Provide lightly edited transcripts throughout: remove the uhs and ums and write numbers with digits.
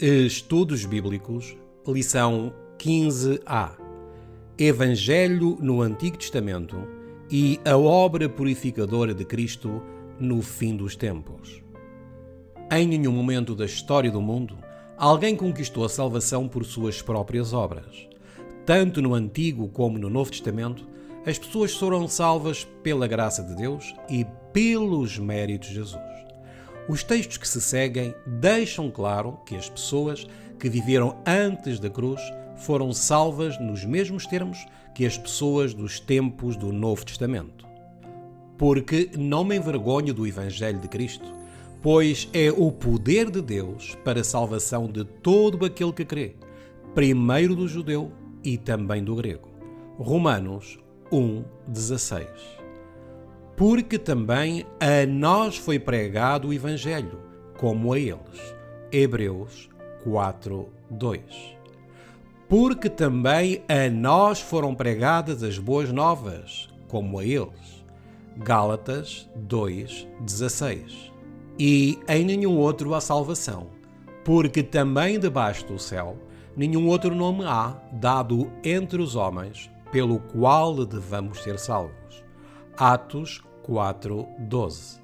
Estudos Bíblicos, lição 15a. Evangelho no Antigo Testamento e a obra purificadora de Cristo no fim dos tempos. Em nenhum momento da história do mundo, alguém conquistou a salvação por suas próprias obras. Tanto no Antigo como no Novo Testamento, as pessoas foram salvas pela graça de Deus e pelos méritos de Jesus. Os textos que se seguem deixam claro que as pessoas que viveram antes da cruz foram salvas nos mesmos termos que as pessoas dos tempos do Novo Testamento. Porque não me envergonho do Evangelho de Cristo, pois é o poder de Deus para a salvação de todo aquele que crê, primeiro do judeu e também do grego. Romanos 1,16. Porque também a nós foi pregado o Evangelho, como a eles. Hebreus 4:2. Porque também a nós foram pregadas as boas novas, como a eles. Gálatas 2:16. E em nenhum outro há salvação, porque também debaixo do céu nenhum outro nome há dado entre os homens, pelo qual devamos ser salvos. Atos 4:12.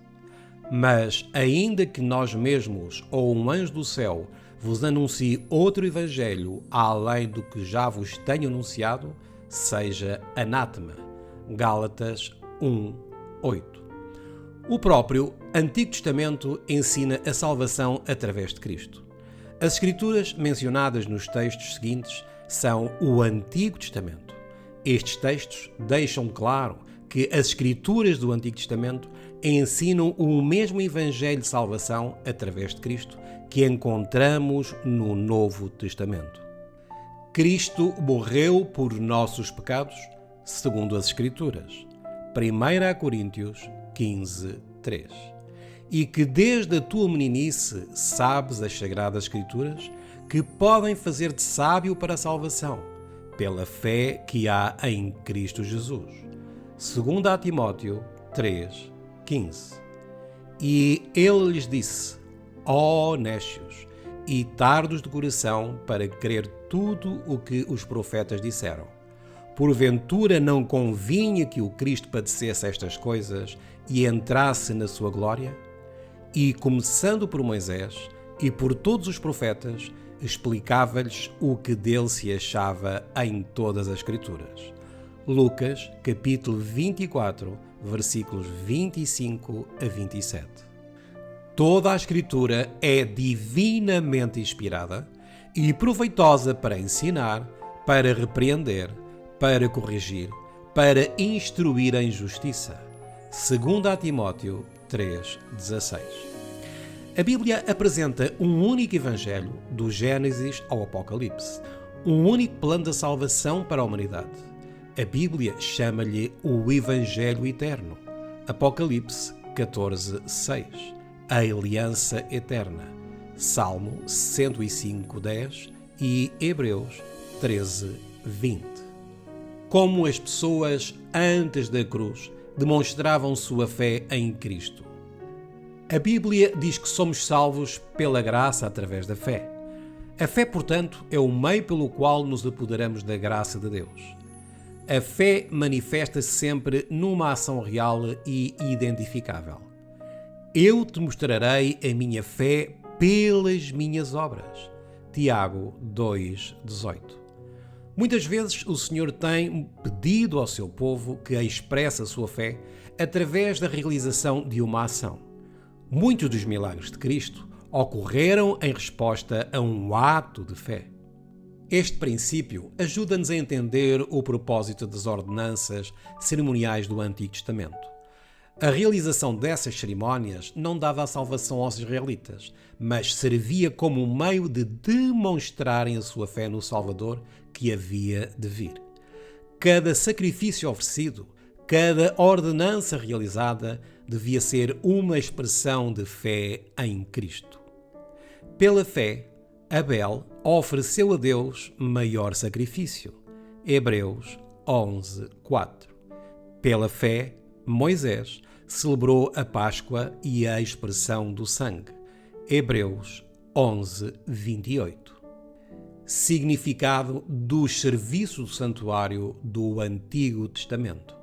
Mas, ainda que nós mesmos ou um anjo do céu vos anuncie outro evangelho além do que já vos tenho anunciado, seja anátema. Gálatas 1:8. O próprio Antigo Testamento ensina a salvação através de Cristo. As Escrituras mencionadas nos textos seguintes são o Antigo Testamento. Estes textos deixam claro que as Escrituras do Antigo Testamento ensinam o mesmo Evangelho de salvação através de Cristo que encontramos no Novo Testamento. Cristo morreu por nossos pecados, segundo as Escrituras. 1 Coríntios 15:3. E que desde a tua meninice sabes as Sagradas Escrituras que podem fazer-te sábio para a salvação, pela fé que há em Cristo Jesus. 2 Timóteo 3:15. E ele lhes disse: ó nécios e tardos de coração para crer tudo o que os profetas disseram. Porventura não convinha que o Cristo padecesse estas coisas e entrasse na sua glória? E, começando por Moisés e por todos os profetas, explicava-lhes o que dele se achava em todas as Escrituras. Lucas, capítulo 24, versículos 25 a 27. Toda a Escritura é divinamente inspirada e proveitosa para ensinar, para repreender, para corrigir, para instruir em justiça. 2 Timóteo 3:16. A Bíblia apresenta um único Evangelho, do Gênesis ao Apocalipse, um único plano da salvação para a humanidade. A Bíblia chama-lhe o Evangelho Eterno. Apocalipse 14:6. A Aliança Eterna. Salmo 105:10 e Hebreus 13:20. Como as pessoas antes da cruz demonstravam sua fé em Cristo. A Bíblia diz que somos salvos pela graça através da fé. A fé, portanto, é o meio pelo qual nos apoderamos da graça de Deus. A fé manifesta-se sempre numa ação real e identificável. Eu te mostrarei a minha fé pelas minhas obras. Tiago 2:18. Muitas vezes o Senhor tem pedido ao seu povo que expresse a sua fé através da realização de uma ação. Muitos dos milagres de Cristo ocorreram em resposta a um ato de fé. Este princípio ajuda-nos a entender o propósito das ordenanças cerimoniais do Antigo Testamento. A realização dessas cerimónias não dava a salvação aos israelitas, mas servia como um meio de demonstrarem a sua fé no Salvador que havia de vir. Cada sacrifício oferecido, cada ordenança realizada, devia ser uma expressão de fé em Cristo. Pela fé, Abel ofereceu a Deus maior sacrifício. Hebreus 11:4. Pela fé, Moisés celebrou a Páscoa e a expressão do sangue. Hebreus 11:28. Significado dos serviços do santuário do Antigo Testamento.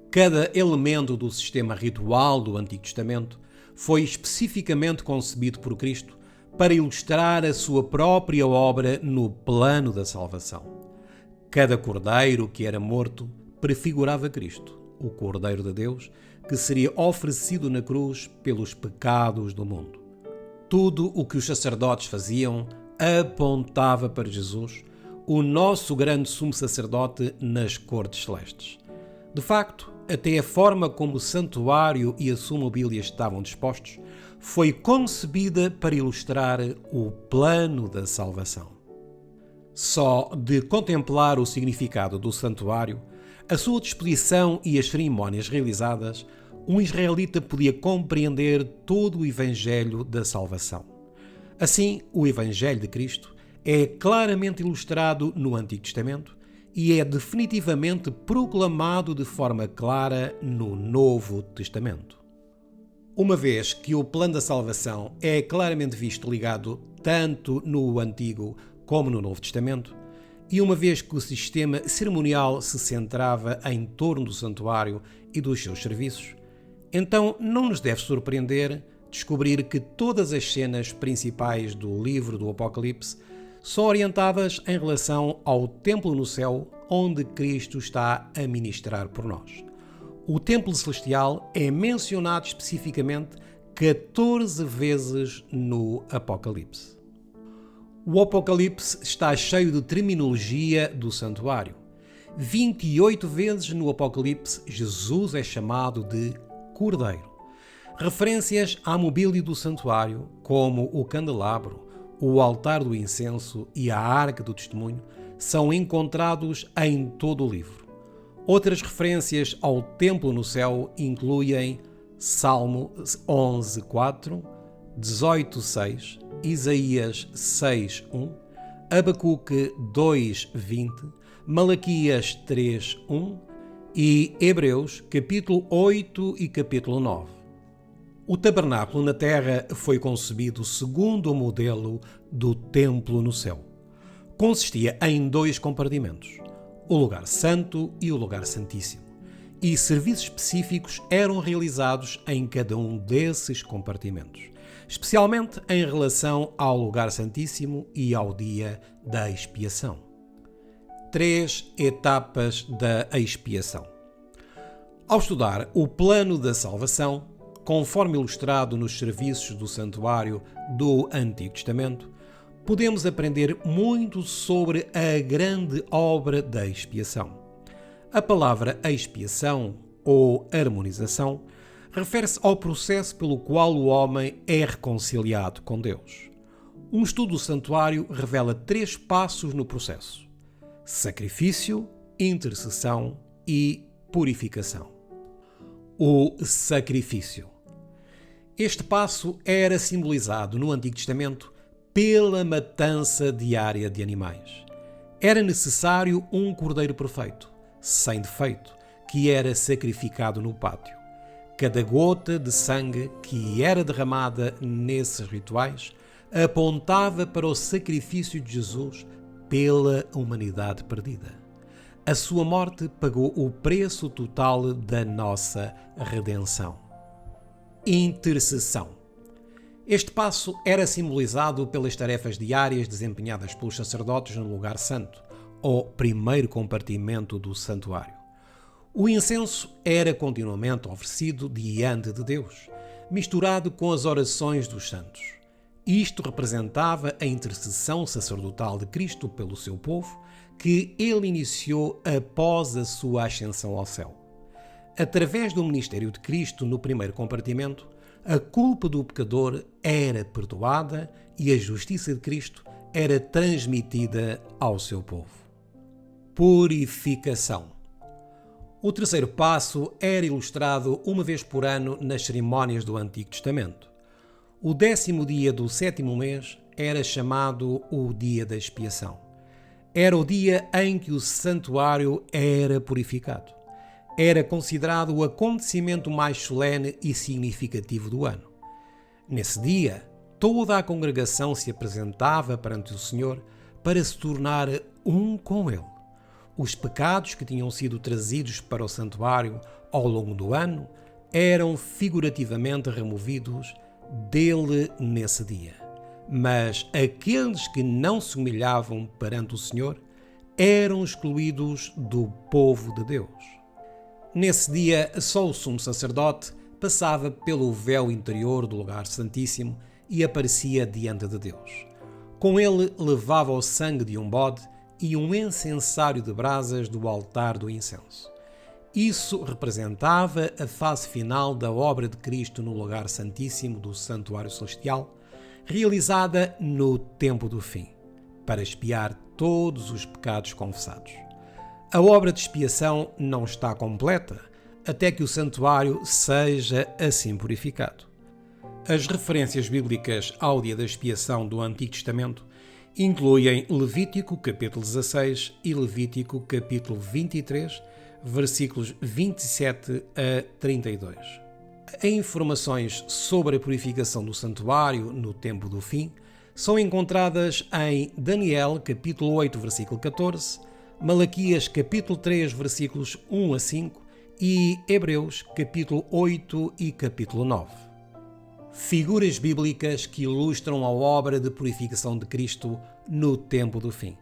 Cada elemento do sistema ritual do Antigo Testamento foi especificamente concebido por Cristo para ilustrar a sua própria obra no plano da salvação. Cada cordeiro que era morto prefigurava Cristo, o Cordeiro de Deus, que seria oferecido na cruz pelos pecados do mundo. Tudo o que os sacerdotes faziam apontava para Jesus, o nosso grande sumo sacerdote nas cortes celestes. De facto, até a forma como o santuário e a sua mobília estavam dispostos foi concebida para ilustrar o plano da salvação. Só de contemplar o significado do santuário, a sua disposição e as cerimónias realizadas, um israelita podia compreender todo o Evangelho da salvação. Assim, o Evangelho de Cristo é claramente ilustrado no Antigo Testamento e é definitivamente proclamado de forma clara no Novo Testamento. Uma vez que o plano da salvação é claramente visto ligado tanto no Antigo como no Novo Testamento, e uma vez que o sistema cerimonial se centrava em torno do santuário e dos seus serviços, então não nos deve surpreender descobrir que todas as cenas principais do livro do Apocalipse são orientadas em relação ao templo no céu onde Cristo está a ministrar por nós. O templo celestial é mencionado especificamente 14 vezes no Apocalipse. O Apocalipse está cheio de terminologia do santuário. 28 vezes no Apocalipse, Jesus é chamado de Cordeiro. Referências à mobília do santuário, como o candelabro, o altar do incenso e a arca do testemunho, são encontrados em todo o livro. Outras referências ao templo no céu incluem Salmo 11:4, 18:6, Isaías 6:1, Abacuque 2:20, Malaquias 3:1 e Hebreus capítulo 8 e capítulo 9. O tabernáculo na terra foi concebido segundo o modelo do templo no céu. Consistia em 2 compartimentos, o lugar santo e o lugar santíssimo, e serviços específicos eram realizados em cada um desses compartimentos, especialmente em relação ao lugar santíssimo e ao dia da expiação. 3 etapas da expiação. Ao estudar o plano da salvação, conforme ilustrado nos serviços do santuário do Antigo Testamento, podemos aprender muito sobre a grande obra da expiação. A palavra expiação ou harmonização refere-se ao processo pelo qual o homem é reconciliado com Deus. Um estudo do santuário revela 3 passos no processo: sacrifício, intercessão e purificação. O sacrifício. Este passo era simbolizado no Antigo Testamento pela matança diária de animais. Era necessário um cordeiro perfeito, sem defeito, que era sacrificado no pátio. Cada gota de sangue que era derramada nesses rituais apontava para o sacrifício de Jesus pela humanidade perdida. A sua morte pagou o preço total da nossa redenção. Intercessão. Este passo era simbolizado pelas tarefas diárias desempenhadas pelos sacerdotes no lugar santo, ou primeiro compartimento do santuário. O incenso era continuamente oferecido diante de Deus, misturado com as orações dos santos. Isto representava a intercessão sacerdotal de Cristo pelo seu povo, que ele iniciou após a sua ascensão ao céu. Através do ministério de Cristo no primeiro compartimento, a culpa do pecador era perdoada e a justiça de Cristo era transmitida ao seu povo. Purificação. O terceiro passo era ilustrado uma vez por ano nas cerimónias do Antigo Testamento. O 10º dia do 7º mês era chamado o dia da expiação. Era o dia em que o santuário era purificado. Era considerado o acontecimento mais solene e significativo do ano. Nesse dia, toda a congregação se apresentava perante o Senhor para se tornar um com Ele. Os pecados que tinham sido trazidos para o santuário ao longo do ano eram figurativamente removidos dele nesse dia. Mas aqueles que não se humilhavam perante o Senhor eram excluídos do povo de Deus. Nesse dia, só o sumo sacerdote passava pelo véu interior do lugar santíssimo e aparecia diante de Deus. Com ele levava o sangue de um bode e um incensário de brasas do altar do incenso. Isso representava a fase final da obra de Cristo no lugar santíssimo do santuário celestial, realizada no tempo do fim, para expiar todos os pecados confessados. A obra de expiação não está completa até que o santuário seja assim purificado. As referências bíblicas ao dia da expiação do Antigo Testamento incluem Levítico capítulo 16 e Levítico capítulo 23, versículos 27 a 32. Informações sobre a purificação do santuário no tempo do fim são encontradas em Daniel capítulo 8, versículo 14, Malaquias capítulo 3, versículos 1 a 5 e Hebreus capítulo 8 e capítulo 9. Figuras bíblicas que ilustram a obra de purificação de Cristo no tempo do fim.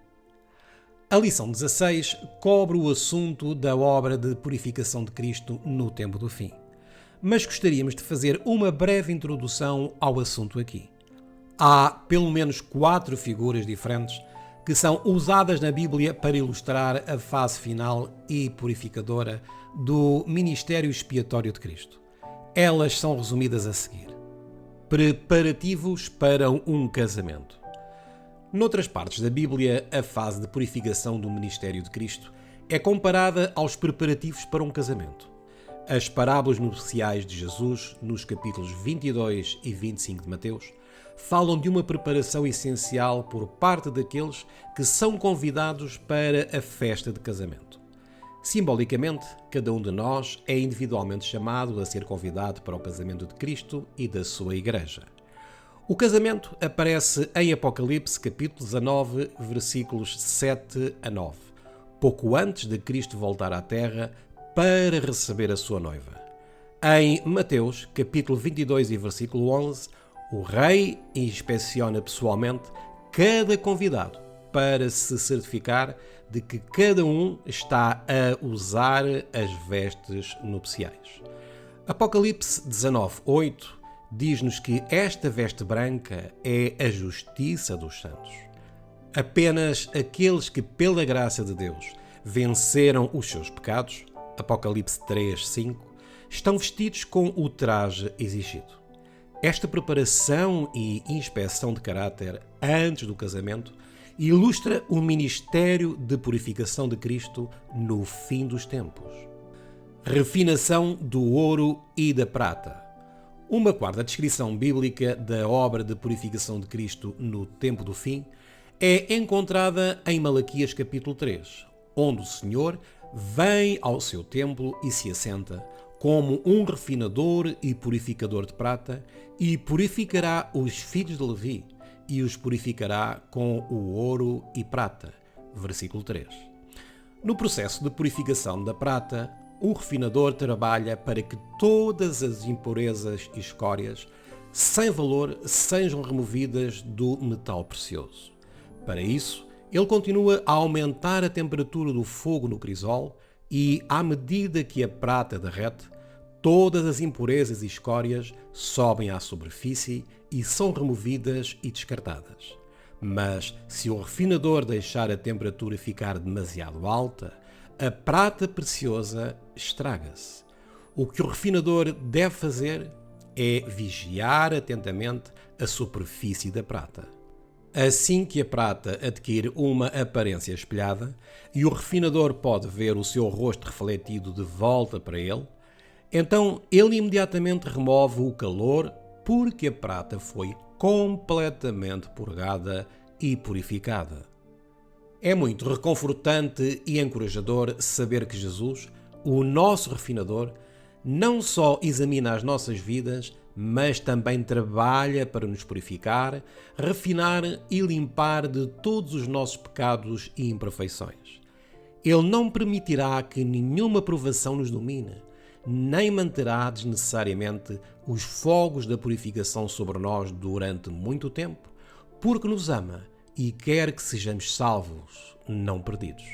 A lição 16 cobre o assunto da obra de purificação de Cristo no tempo do fim. Mas gostaríamos de fazer uma breve introdução ao assunto aqui. Há pelo menos 4 figuras diferentes que são usadas na Bíblia para ilustrar a fase final e purificadora do ministério expiatório de Cristo. Elas são resumidas a seguir. Preparativos para um casamento. Noutras partes da Bíblia, a fase de purificação do ministério de Cristo é comparada aos preparativos para um casamento. As parábolas nupciais de Jesus, nos capítulos 22 e 25 de Mateus, falam de uma preparação essencial por parte daqueles que são convidados para a festa de casamento. Simbolicamente, cada um de nós é individualmente chamado a ser convidado para o casamento de Cristo e da sua Igreja. O casamento aparece em Apocalipse capítulo 19, versículos 7 a 9, pouco antes de Cristo voltar à Terra para receber a sua noiva. Em Mateus capítulo 22 e versículo 11, o rei inspeciona pessoalmente cada convidado para se certificar de que cada um está a usar as vestes nupciais. Apocalipse 19, 8 diz-nos que esta veste branca é a justiça dos santos. Apenas aqueles que, pela graça de Deus, venceram os seus pecados, Apocalipse 3, 5, estão vestidos com o traje exigido. Esta preparação e inspeção de caráter antes do casamento ilustra o ministério de purificação de Cristo no fim dos tempos. Refinação do ouro e da prata. Uma quarta descrição bíblica da obra de purificação de Cristo no tempo do fim é encontrada em Malaquias capítulo 3, onde o Senhor vem ao seu templo e se assenta como um refinador e purificador de prata e purificará os filhos de Levi e os purificará com o ouro e prata. Versículo 3. No processo de purificação da prata, o refinador trabalha para que todas as impurezas e escórias sem valor sejam removidas do metal precioso. Para isso, ele continua a aumentar a temperatura do fogo no crisol e, à medida que a prata derrete, todas as impurezas e escórias sobem à superfície e são removidas e descartadas. Mas, se o refinador deixar a temperatura ficar demasiado alta, a prata preciosa estraga-se. O que o refinador deve fazer é vigiar atentamente a superfície da prata. Assim que a prata adquire uma aparência espelhada e o refinador pode ver o seu rosto refletido de volta para ele, então ele imediatamente remove o calor porque a prata foi completamente purgada e purificada. É muito reconfortante e encorajador saber que Jesus, o nosso refinador, não só examina as nossas vidas, mas também trabalha para nos purificar, refinar e limpar de todos os nossos pecados e imperfeições. Ele não permitirá que nenhuma provação nos domine, nem manterá desnecessariamente os fogos da purificação sobre nós durante muito tempo, porque nos ama e quer que sejamos salvos, não perdidos.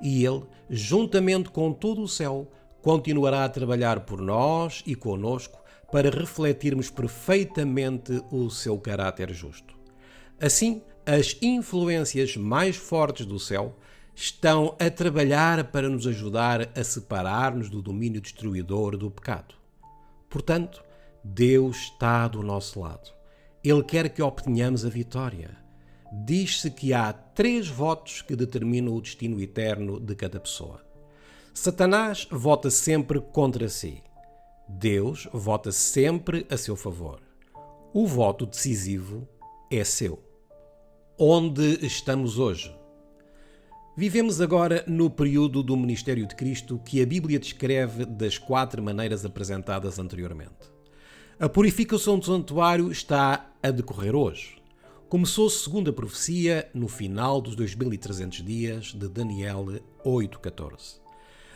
E Ele, juntamente com todo o céu, continuará a trabalhar por nós e conosco para refletirmos perfeitamente o seu caráter justo. Assim, as influências mais fortes do céu estão a trabalhar para nos ajudar a separar-nos do domínio destruidor do pecado. Portanto, Deus está do nosso lado. Ele quer que obtenhamos a vitória. Diz-se que há 3 votos que determinam o destino eterno de cada pessoa. Satanás vota sempre contra si. Deus vota sempre a seu favor. O voto decisivo é seu. Onde estamos hoje? Vivemos agora no período do ministério de Cristo que a Bíblia descreve das 4 maneiras apresentadas anteriormente. A purificação do santuário está a decorrer hoje. Começou segundo a profecia no final dos 2300 dias de Daniel 8:14.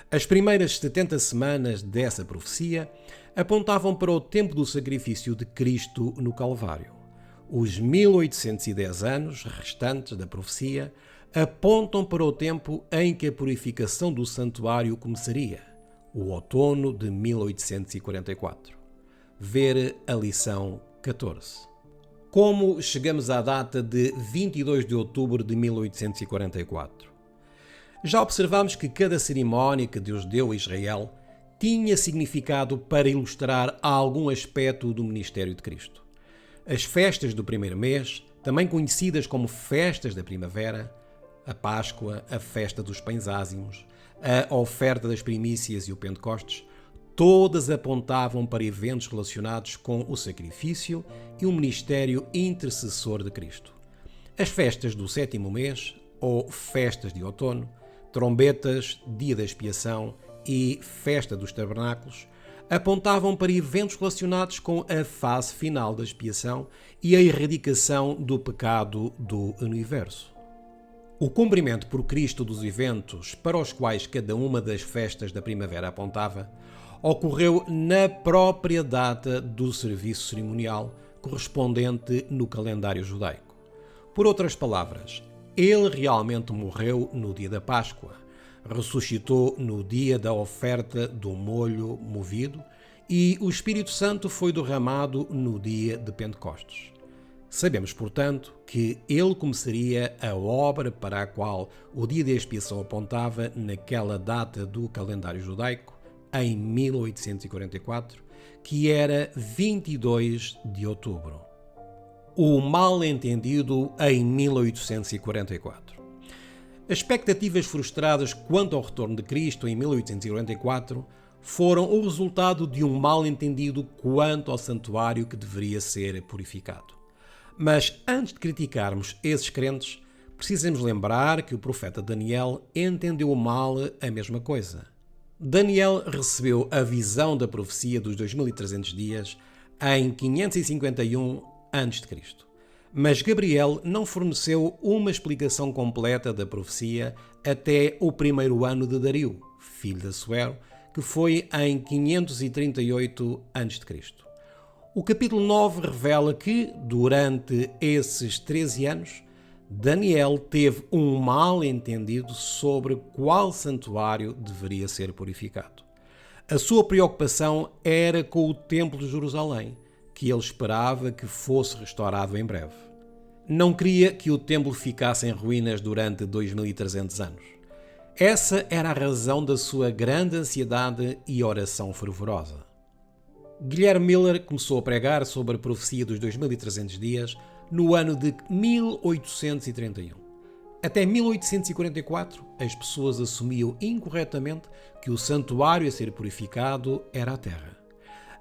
As primeiras 70 semanas dessa profecia apontavam para o tempo do sacrifício de Cristo no Calvário. Os 1810 anos restantes da profecia apontam para o tempo em que a purificação do santuário começaria, o outono de 1844. Ver a lição 14. Como chegamos à data de 22 de outubro de 1844? Já observamos que cada cerimónia que Deus deu a Israel tinha significado para ilustrar algum aspecto do ministério de Cristo. As festas do primeiro mês, também conhecidas como festas da primavera, a Páscoa, a festa dos pães ázimos, a oferta das primícias e o Pentecostes, todas apontavam para eventos relacionados com o sacrifício e o ministério intercessor de Cristo. As festas do 7º mês, ou festas de outono, trombetas, dia da expiação e festa dos tabernáculos, apontavam para eventos relacionados com a fase final da expiação e a erradicação do pecado do universo. O cumprimento por Cristo dos eventos para os quais cada uma das festas da primavera apontava ocorreu na própria data do serviço cerimonial correspondente no calendário judaico. Por outras palavras, ele realmente morreu no dia da Páscoa, ressuscitou no dia da oferta do molho movido e o Espírito Santo foi derramado no dia de Pentecostes. Sabemos, portanto, que ele começaria a obra para a qual o dia da expiação apontava naquela data do calendário judaico, em 1844, que era 22 de outubro. O mal-entendido em 1844. As expectativas frustradas quanto ao retorno de Cristo em 1844 foram o resultado de um mal-entendido quanto ao santuário que deveria ser purificado. Mas antes de criticarmos esses crentes, precisamos lembrar que o profeta Daniel entendeu mal a mesma coisa. Daniel recebeu a visão da profecia dos 2300 dias em 551 a.C., mas Gabriel não forneceu uma explicação completa da profecia até o primeiro ano de Dario, filho de Assuero, que foi em 538 a.C. O capítulo 9 revela que, durante esses 13 anos, Daniel teve um mal-entendido sobre qual santuário deveria ser purificado. A sua preocupação era com o Templo de Jerusalém, que ele esperava que fosse restaurado em breve. Não queria que o templo ficasse em ruínas durante 2300 anos. Essa era a razão da sua grande ansiedade e oração fervorosa. Guilherme Miller começou a pregar sobre a profecia dos 2300 dias no ano de 1831. Até 1844, as pessoas assumiam incorretamente que o santuário a ser purificado era a terra.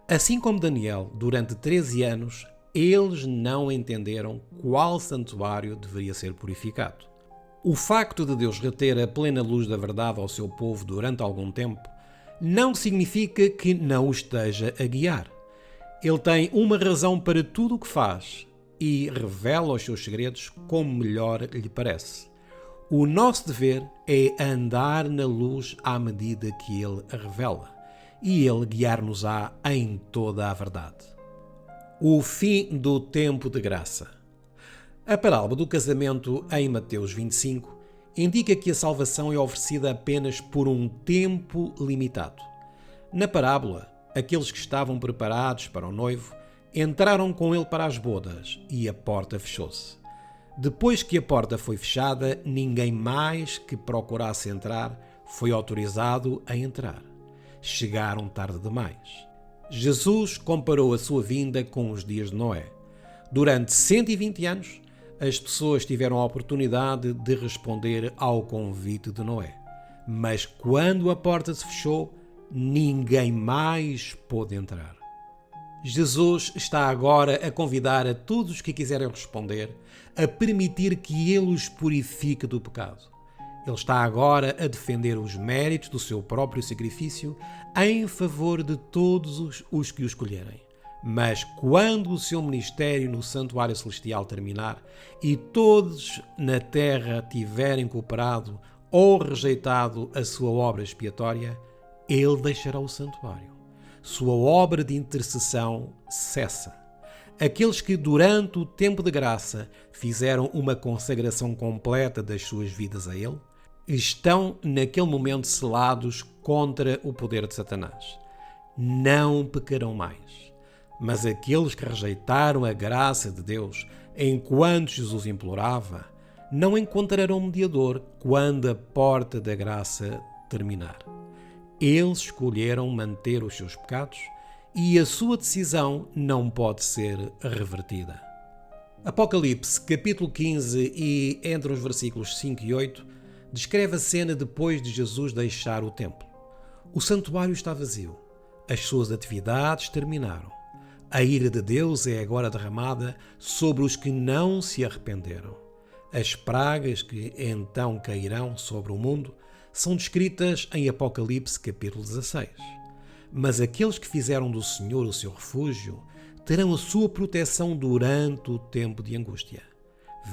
Assim como Daniel, durante 13 anos, eles não entenderam qual santuário deveria ser purificado. O facto de Deus reter a plena luz da verdade ao seu povo durante algum tempo não significa que não o esteja a guiar. Ele tem uma razão para tudo o que faz e revela os seus segredos como melhor lhe parece. O nosso dever é andar na luz à medida que Ele a revela, e Ele guiar-nos-á em toda a verdade. O fim do tempo de graça. A parábola do casamento em Mateus 25 indica que a salvação é oferecida apenas por um tempo limitado. Na parábola, aqueles que estavam preparados para o noivo entraram com ele para as bodas e a porta fechou-se. Depois que a porta foi fechada, ninguém mais que procurasse entrar foi autorizado a entrar. Chegaram tarde demais. Jesus comparou a sua vinda com os dias de Noé. Durante 120 anos, as pessoas tiveram a oportunidade de responder ao convite de Noé. Mas quando a porta se fechou, ninguém mais pôde entrar. Jesus está agora a convidar a todos os que quiserem responder a permitir que Ele os purifique do pecado. Ele está agora a defender os méritos do seu próprio sacrifício em favor de todos os que o escolherem. Mas quando o seu ministério no santuário celestial terminar e todos na terra tiverem cooperado ou rejeitado a sua obra expiatória, Ele deixará o santuário. Sua obra de intercessão cessa. Aqueles que durante o tempo de graça fizeram uma consagração completa das suas vidas a Ele, estão naquele momento selados contra o poder de Satanás. Não pecarão mais. Mas aqueles que rejeitaram a graça de Deus enquanto Jesus implorava, não encontrarão mediador quando a porta da graça terminar. Eles escolheram manter os seus pecados e a sua decisão não pode ser revertida. Apocalipse, capítulo 15 e entre os versículos 5 e 8, descreve a cena depois de Jesus deixar o templo. O santuário está vazio. As suas atividades terminaram. A ira de Deus é agora derramada sobre os que não se arrependeram. As pragas que então cairão sobre o mundo são descritas em Apocalipse capítulo 16. Mas aqueles que fizeram do Senhor o seu refúgio terão a sua proteção durante o tempo de angústia.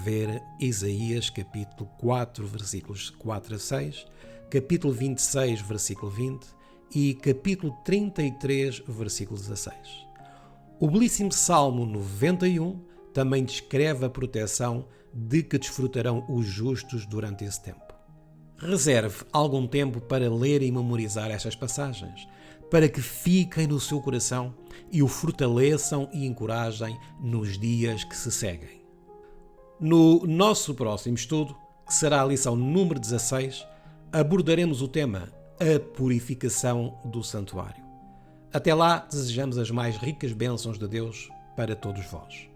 Ver Isaías capítulo 4, versículos 4 a 6, capítulo 26, versículo 20 e capítulo 33, versículo 16. O belíssimo Salmo 91 também descreve a proteção de que desfrutarão os justos durante esse tempo. Reserve algum tempo para ler e memorizar estas passagens, para que fiquem no seu coração e o fortaleçam e encorajem nos dias que se seguem. No nosso próximo estudo, que será a lição número 16, abordaremos o tema A Purificação do Santuário. Até lá, desejamos as mais ricas bênçãos de Deus para todos vós.